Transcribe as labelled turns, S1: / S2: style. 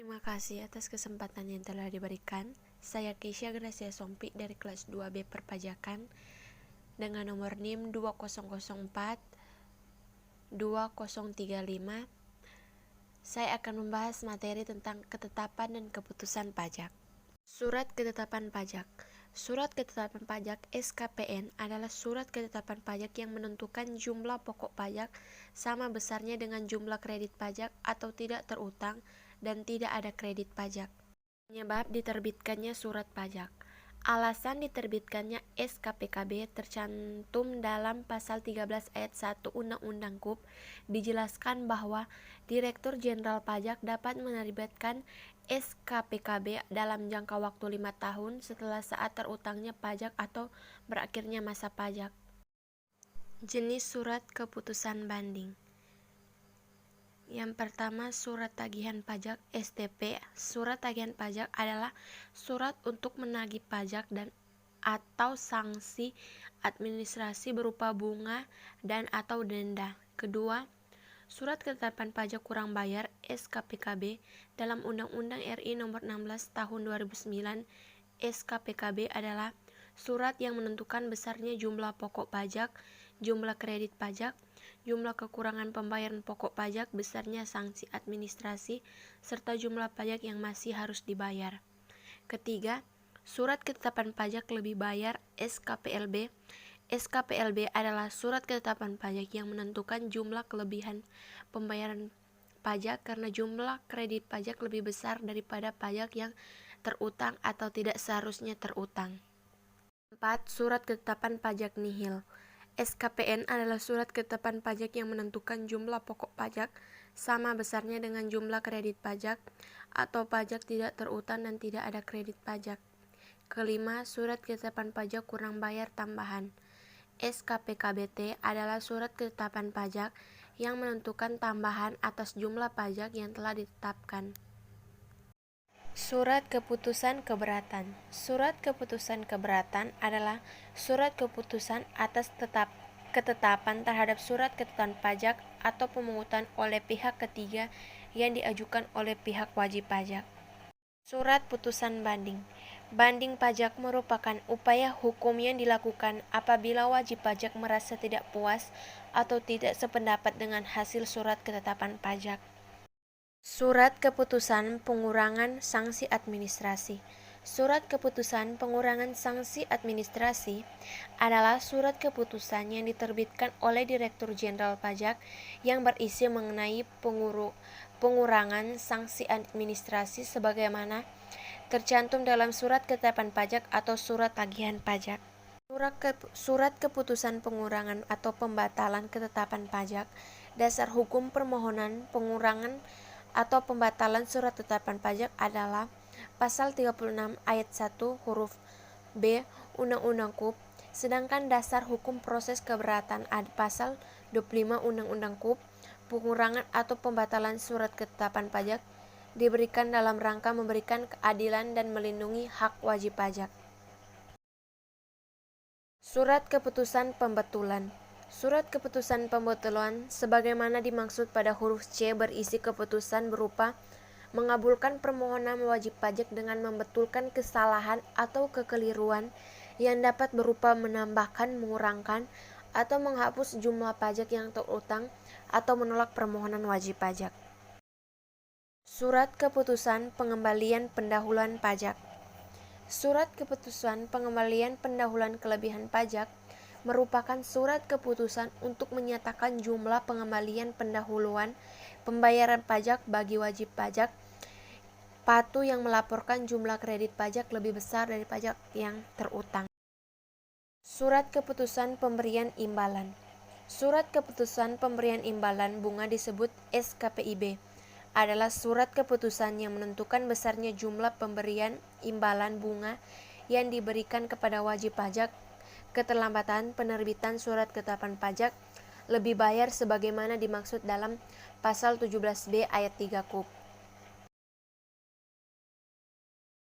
S1: Terima kasih atas kesempatan yang telah diberikan. Saya Keisha Gracia Sompi dari kelas 2B Perpajakan dengan nomor NIM 2004 2035. Saya akan membahas materi tentang ketetapan dan keputusan pajak. Surat ketetapan pajak. Surat ketetapan pajak (SKPN) adalah surat ketetapan pajak yang menentukan jumlah pokok pajak sama besarnya dengan jumlah kredit pajak atau tidak terutang dan tidak ada kredit pajak. Penyebab diterbitkannya surat pajak. Alasan diterbitkannya SKPKB tercantum dalam pasal 13 ayat 1 Undang-Undang KUP. Dijelaskan bahwa Direktur Jenderal Pajak dapat menerbitkan SKPKB dalam jangka waktu 5 tahun setelah saat terutangnya pajak atau berakhirnya masa pajak. Jenis surat keputusan banding. Yang pertama, surat tagihan pajak (STP). Surat tagihan pajak adalah surat untuk menagih pajak dan atau sanksi administrasi berupa bunga dan atau denda. Kedua, surat ketetapan pajak kurang bayar (SKPKB). Dalam Undang-Undang RI Nomor 16 Tahun 2009, SKPKB adalah surat yang menentukan besarnya jumlah pokok pajak, jumlah kredit pajak, jumlah kekurangan pembayaran pokok pajak, besarnya sanksi administrasi, serta jumlah pajak yang masih harus dibayar. Ketiga, surat ketetapan pajak lebih bayar (SKPLB). SKPLB adalah surat ketetapan pajak yang menentukan jumlah kelebihan pembayaran pajak karena jumlah kredit pajak lebih besar daripada pajak yang terutang atau tidak seharusnya terutang. 4. Surat ketetapan pajak nihil. SKPN adalah surat ketetapan pajak yang menentukan jumlah pokok pajak sama besarnya dengan jumlah kredit pajak atau pajak tidak terutang dan tidak ada kredit pajak. Kelima, surat ketetapan pajak kurang bayar tambahan. SKPKBT adalah surat ketetapan pajak yang menentukan tambahan atas jumlah pajak yang telah ditetapkan. Surat keputusan keberatan. Surat keputusan keberatan adalah surat keputusan atas ketetapan terhadap surat ketetapan pajak atau pemungutan oleh pihak ketiga yang diajukan oleh pihak wajib pajak. Surat putusan banding. Banding pajak merupakan upaya hukum yang dilakukan apabila wajib pajak merasa tidak puas atau tidak sependapat dengan hasil surat ketetapan pajak. Surat keputusan pengurangan sanksi administrasi. Surat keputusan pengurangan sanksi administrasi adalah surat keputusan yang diterbitkan oleh Direktur Jenderal Pajak yang berisi mengenai pengurangan sanksi administrasi sebagaimana tercantum dalam surat ketetapan pajak atau surat tagihan pajak. Surat keputusan pengurangan atau pembatalan ketetapan pajak. Dasar hukum permohonan pengurangan atau pembatalan surat ketetapan pajak adalah pasal 36 ayat 1 huruf B Undang-Undang KUP, sedangkan dasar hukum proses keberatan ada pasal 25 Undang-Undang KUP. Pengurangan atau pembatalan surat ketetapan pajak diberikan dalam rangka memberikan keadilan dan melindungi hak wajib pajak. Surat keputusan pembetulan. Surat keputusan pembetulan sebagaimana dimaksud pada huruf C berisi keputusan berupa mengabulkan permohonan wajib pajak dengan membetulkan kesalahan atau kekeliruan yang dapat berupa menambahkan, mengurangkan, atau menghapus jumlah pajak yang terutang atau menolak permohonan wajib pajak. Surat keputusan pengembalian pendahuluan pajak. Surat keputusan pengembalian pendahuluan kelebihan pajak merupakan surat keputusan untuk menyatakan jumlah pengembalian pendahuluan pembayaran pajak bagi wajib pajak patuh yang melaporkan jumlah kredit pajak lebih besar dari pajak yang terutang. Surat keputusan pemberian imbalan. Surat keputusan pemberian imbalan bunga disebut SKPIB adalah surat keputusan yang menentukan besarnya jumlah pemberian imbalan bunga yang diberikan kepada wajib pajak. Keterlambatan penerbitan surat ketetapan pajak lebih bayar sebagaimana dimaksud dalam pasal 17B ayat 3 KUP.